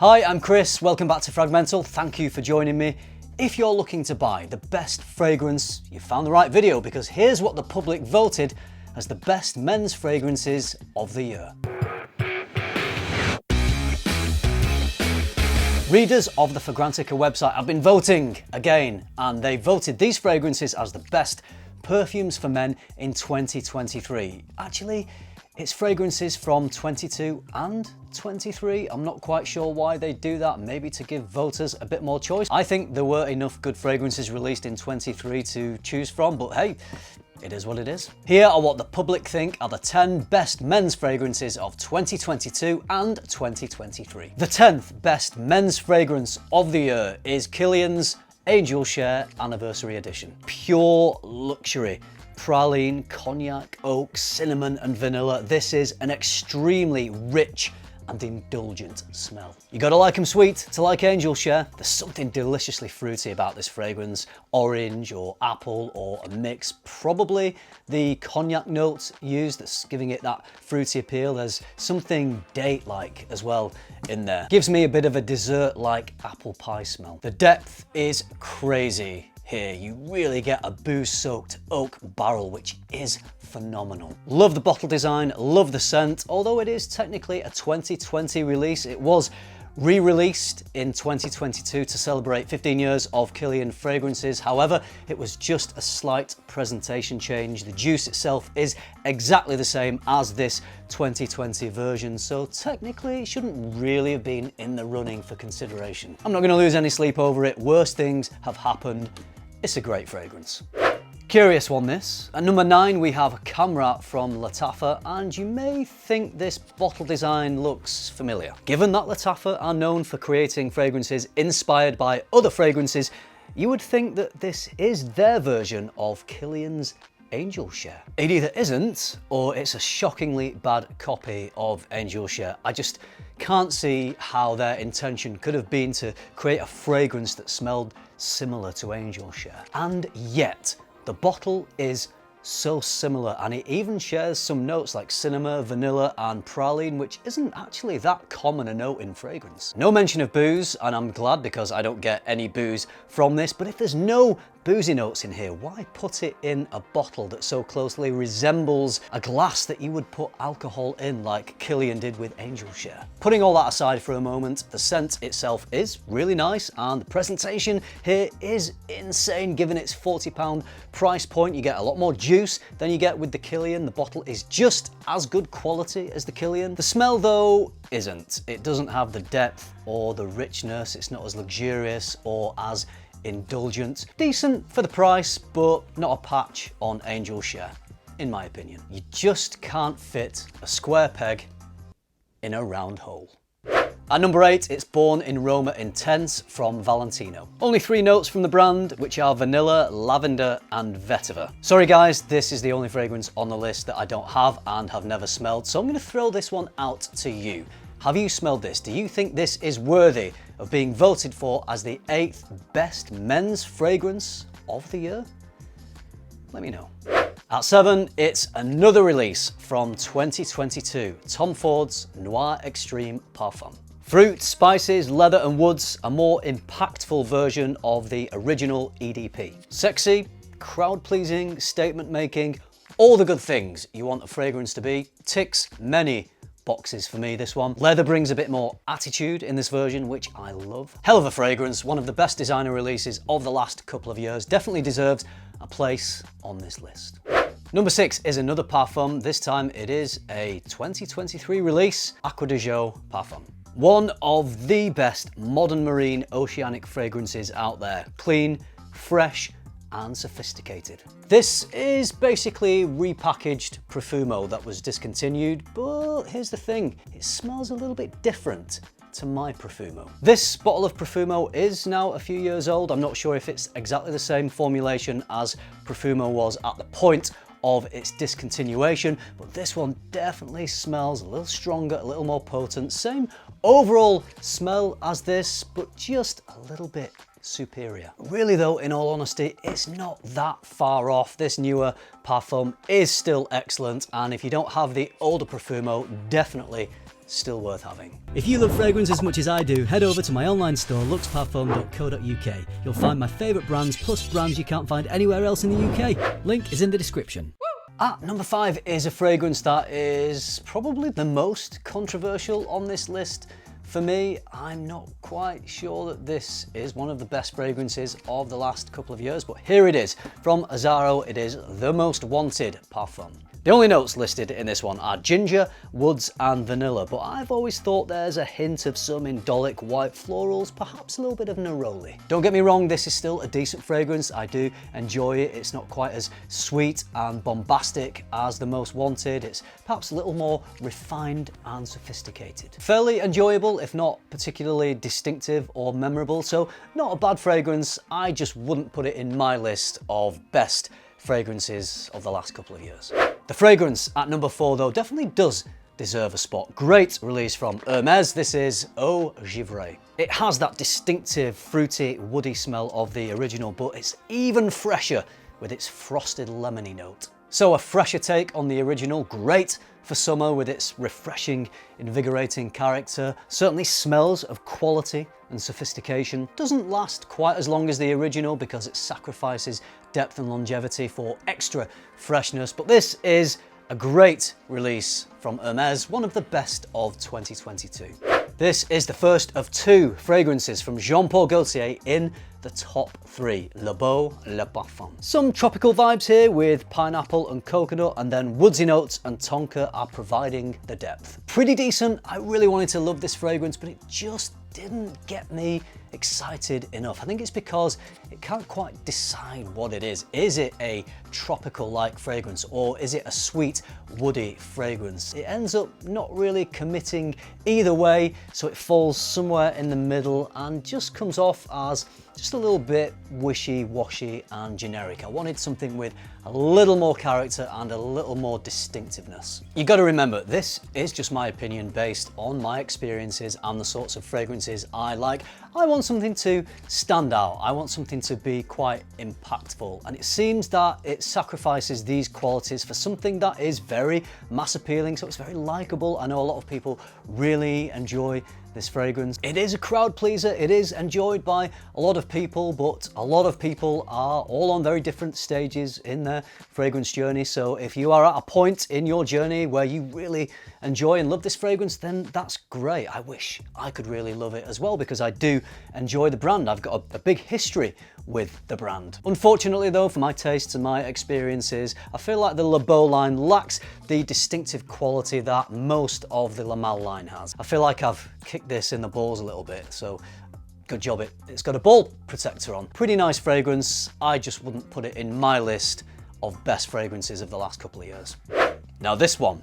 Hi, I'm Chris, welcome back to FRAG-MENTAL, thank you for joining me. If you're looking to buy the best fragrance, you found the right video because here's what the public voted as the best men's fragrances of the year. Readers of the Fragrantica website have been voting again, and they voted these fragrances as the best perfumes for men in 2023. Actually, it's fragrances from 22 and 23. I'm not quite sure why they do that, maybe to give voters a bit more choice. I think there were enough good fragrances released in 23 to choose from, but hey, it is what it is. Here are what the public think are the 10 best men's fragrances of 2022 and 2023. The 10th best men's fragrance of the year is Kilian's Angel Share Anniversary Edition. Pure luxury. Praline, cognac, oak, cinnamon and vanilla. This is an extremely rich and indulgent smell. You gotta like them sweet to like Angel Share. There's something deliciously fruity about this fragrance. Orange or apple or a mix. Probably the cognac notes used that's giving it that fruity appeal. There's something date-like as well in there. Gives me a bit of a dessert-like apple pie smell. The depth is crazy. Here you really get a booze-soaked oak barrel, which is phenomenal. Love the bottle design, love the scent. Although it is technically a 2020 release, it was re-released in 2022 to celebrate 15 years of Killian fragrances. However, it was just a slight presentation change. The juice itself is exactly the same as this 2020 version, so technically it shouldn't really have been in the running for consideration. I'm not going to lose any sleep over it. Worse things have happened. It's a great fragrance. Curious one this. At number 9 we have Khamrah from Lattafa, and you may think this bottle design looks familiar. Given that Lattafa are known for creating fragrances inspired by other fragrances, you would think that this is their version of Kilian's Angel Share. It either isn't, or it's a shockingly bad copy of Angel Share. I just can't see how their intention could have been to create a fragrance that smelled similar to Angel Share. And yet, the bottle is so similar, and it even shares some notes like cinnamon, vanilla and praline, which isn't actually that common a note in fragrance. No mention of booze, and I'm glad because I don't get any booze from this, but if there's no boozy notes in here, why put it in a bottle that so closely resembles a glass that you would put alcohol in like Killian did with Angel Share? Putting all that aside for a moment, the scent itself is really nice and the presentation here is insane. Given its £40 price point, you get a lot more juice than you get with the Killian. The bottle is just as good quality as the Killian. The smell though isn't. It doesn't have the depth or the richness. It's not as luxurious or as indulgent. Decent for the price, but not a patch on Angel Share, in my opinion. You just can't fit a square peg in a round hole. At number 8, it's Born in Roma Intense from Valentino. Only 3 notes from the brand, which are vanilla, lavender and vetiver. Sorry guys, this is the only fragrance on the list that I don't have and have never smelled, so I'm going to throw this one out to you. Have you smelled this? Do you think this is worthy of being voted for as the 8th best men's fragrance of the year? Let me know. At 7, it's another release from 2022, Tom Ford's Noir Extreme Parfum. Fruit, spices, leather and woods, a more impactful version of the original EDP. Sexy, crowd-pleasing, statement-making, all the good things you want a fragrance to be. Ticks many boxes for me, this one. Leather brings a bit more attitude in this version, which I love. Hell of a fragrance, one of the best designer releases of the last couple of years. Definitely deserves a place on this list. Number 6 is another parfum. This time it is a 2023 release, Acqua di Gio Parfum. One of the best modern marine oceanic fragrances out there. Clean, fresh, and sophisticated. This is basically repackaged Profumo that was discontinued, but here's the thing, it smells a little bit different to my Profumo. This bottle of Profumo is now a few years old. I'm not sure if it's exactly the same formulation as Profumo was at the point of its discontinuation, but this one definitely smells a little stronger, a little more potent. Same overall smell as this, but just a little bit superior. Really though, in all honesty, it's not that far off. This newer Parfum is still excellent, and if you don't have the older Profumo, definitely still worth having. If you love fragrance as much as I do, head over to my online store, luxparfum.co.uk. You'll find my favourite brands, plus brands you can't find anywhere else in the UK. Link is in the description. At number 5 is a fragrance that is probably the most controversial on this list. For me, I'm not quite sure that this is one of the best fragrances of the last couple of years, but here it is. From Azzaro, it is the most wanted parfum. The only notes listed in this one are ginger, woods and vanilla, but I've always thought there's a hint of some indolic white florals, perhaps a little bit of neroli. Don't get me wrong, this is still a decent fragrance. I do enjoy it. It's not quite as sweet and bombastic as the most wanted. It's perhaps a little more refined and sophisticated. Fairly enjoyable, if not particularly distinctive or memorable, so not a bad fragrance. I just wouldn't put it in my list of best fragrances of the last couple of years. The fragrance at number 4 though definitely does deserve a spot. Great release from Hermes. This is Eau Givree. It has that distinctive fruity, woody smell of the original, but it's even fresher with its frosted lemony note. So a fresher take on the original, great for summer with its refreshing, invigorating character. Certainly smells of quality and sophistication. Doesn't last quite as long as the original because it sacrifices depth and longevity for extra freshness, but this is a great release from Hermes, one of the best of 2022. This is the first of 2 fragrances from Jean-Paul Gaultier in the top 3, Le Beau Parfum. Some tropical vibes here with pineapple and coconut, and then woodsy notes and tonka are providing the depth. Pretty decent. I really wanted to love this fragrance, but it just didn't get me excited enough. I think it's because it can't quite decide what it is. Is it a tropical-like fragrance or is it a sweet, woody fragrance? It ends up not really committing either way, so it falls somewhere in the middle and just comes off as just a little bit wishy-washy and generic. I wanted something with a little more character and a little more distinctiveness. You got to remember, this is just my opinion based on my experiences and the sorts of fragrances I like. I want something to stand out. I want something to be quite impactful, and it seems that it sacrifices these qualities for something that is very mass appealing, so it's very likable. I know a lot of people really enjoy this fragrance. It is a crowd pleaser. It is enjoyed by a lot of people, but a lot of people are all on very different stages in their fragrance journey. So if you are at a point in your journey where you really enjoy and love this fragrance, then that's great. I wish I could really love it as well, because I do enjoy the brand. I've got a big history with the brand. Unfortunately though, for my tastes and my experiences, I feel like the Le Beau line lacks the distinctive quality that most of the La Mal line has. I feel like I've kicked this in the balls a little bit, so good job it's got a ball protector on. Pretty nice fragrance. I just wouldn't put it in my list of best fragrances of the last couple of years. Now this one,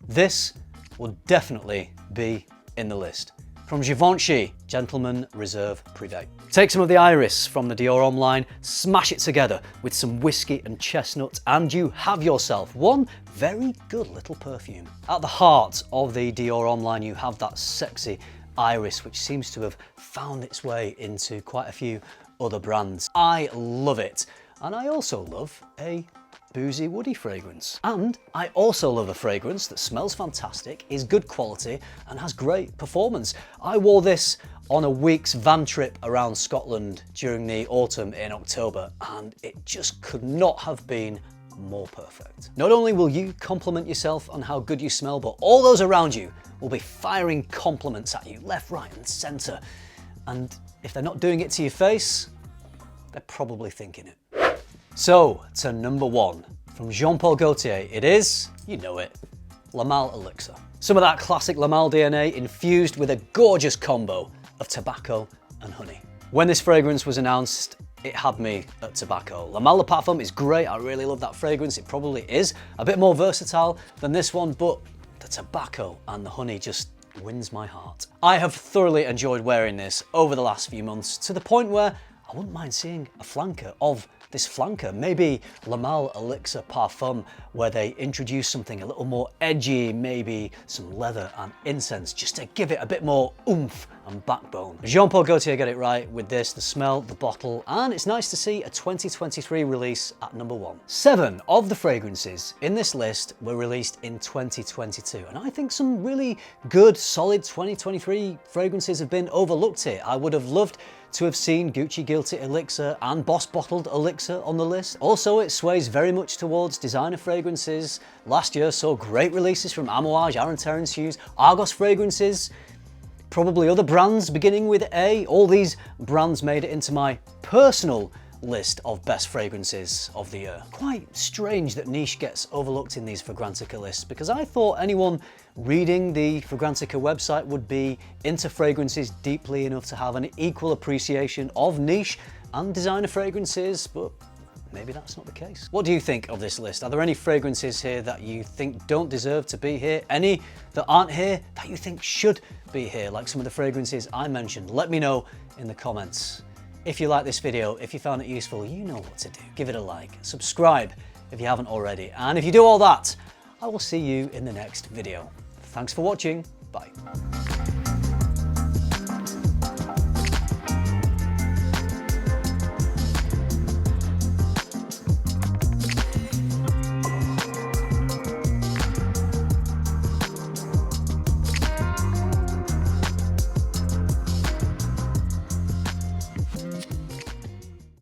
this will definitely be in the list. From Givenchy, Gentleman Reserve Prive. Take some of the iris from the Dior Homme line, smash it together with some whiskey and chestnut, and you have yourself one very good little perfume. At the heart of the Dior Homme line, you have that sexy iris, which seems to have found its way into quite a few other brands. I love it, and I also love a boozy, woody fragrance. And I also love a fragrance that smells fantastic, is good quality, and has great performance. I wore this on a week's van trip around Scotland during the autumn in October, and it just could not have been more perfect. Not only will you compliment yourself on how good you smell, but all those around you will be firing compliments at you left, right, and center. And if they're not doing it to your face, they're probably thinking it. So, to number 1, from Jean-Paul Gaultier, it is, you know it, La Mal Elixir. Some of that classic La Mal DNA infused with a gorgeous combo of tobacco and honey. When this fragrance was announced, it had me at tobacco. La Mal Parfum is great, I really love that fragrance. It probably is a bit more versatile than this one, but the tobacco and the honey just wins my heart. I have thoroughly enjoyed wearing this over the last few months, to the point where I wouldn't mind seeing a flanker of this flanker, maybe La Mal Elixir Parfum, where they introduce something a little more edgy, maybe some leather and incense, just to give it a bit more oomph and backbone. Jean-Paul Gaultier got it right with this, the smell, the bottle, and it's nice to see a 2023 release at number 1. 7 of the fragrances in this list were released in 2022, and I think some really good, solid 2023 fragrances have been overlooked here. I would have loved to have seen Gucci Guilty Elixir and Boss Bottled Elixir on the list. Also, it sways very much towards designer fragrances. Last year saw great releases from Amouage, Aaron Terrence Hughes, Argos fragrances, probably other brands beginning with A. All these brands made it into my personal list of best fragrances of the year. Quite strange that niche gets overlooked in these Fragrantica lists, because I thought anyone reading the Fragrantica website would be into fragrances deeply enough to have an equal appreciation of niche and designer fragrances, but maybe that's not the case. What do you think of this list? Are there any fragrances here that you think don't deserve to be here? Any that aren't here that you think should be here, like some of the fragrances I mentioned? Let me know in the comments. If you like this video, if you found it useful, you know what to do. Give it a like, subscribe if you haven't already, and if you do all that, I will see you in the next video. Thanks for watching, bye.